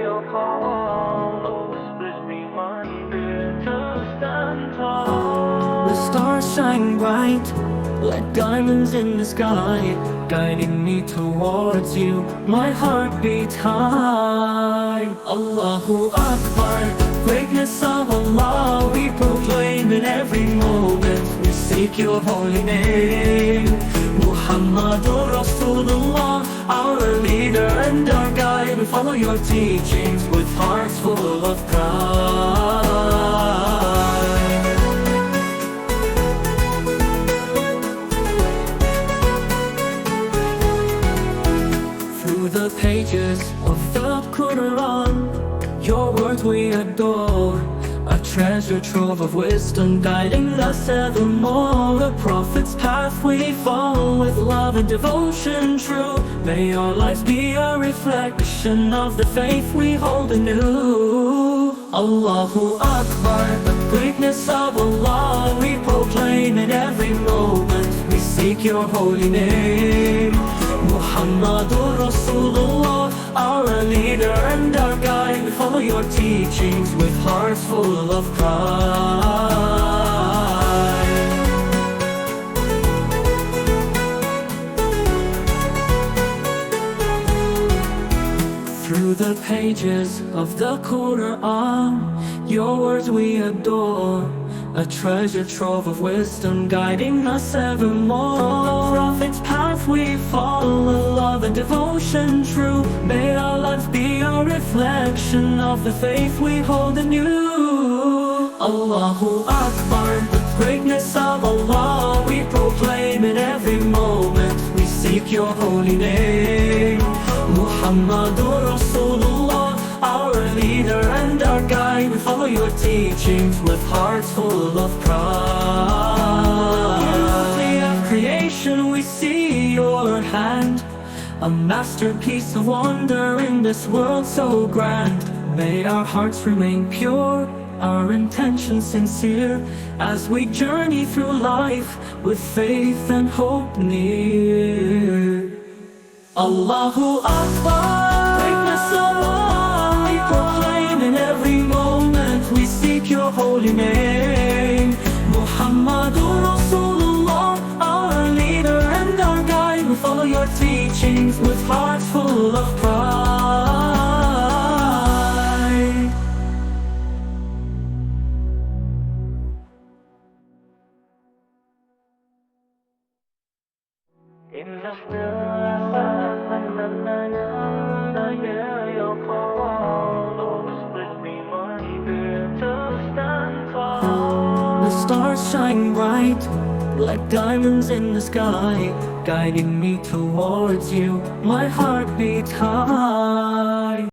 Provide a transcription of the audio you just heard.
your call, whispers me one bit to stand tall. The stars shine bright like diamonds in the sky, guiding me towards you, my heart beats high. Allahu Akbar, greatness of Allah we proclaim in every moment. We seek your holy name. Muhammadur Rasulullah, our leader and our guide. We follow your teachings with hearts full of pride. Through the pages of the Quran, your words we adore, a treasure trove of wisdom guiding us evermore. The Prophet's path we follow with love and devotion true. May our lives be a reflection of the faith we hold anew. Allahu Akbar, the greatness of Allah we proclaim in every moment. We seek your holy name. Muhammadur Rasulullah, our leader and our guide. We follow your teachings with hearts full of pride. Through the pages of the Quran, your words we adore, a treasure trove of wisdom guiding us evermore. The Prophet's path we follow, love and devotion true. May our lives be a reflection of the faith we hold anew. Allahu Akbar, the greatness of Allah we proclaim in every moment. We seek your holy name. Muhammadur Rasulullah, our leader and our guide. We follow your teachings with hearts full of pride. Beauty of creation we see your hand, a masterpiece of wonder in this world so grand. May our hearts remain pure, our intentions sincere, as we journey through life with faith and hope near. Allahu Akbar, greatness of Allah we proclaim in every moment. We seek your holy name. Muhammadur Rasulullah, our leader and our guide. We follow your teachings with hearts full of pride. In the your call, whispers me one bit to stand tall. The stars shine bright like diamonds in the sky, guiding me towards you, my heart beats high.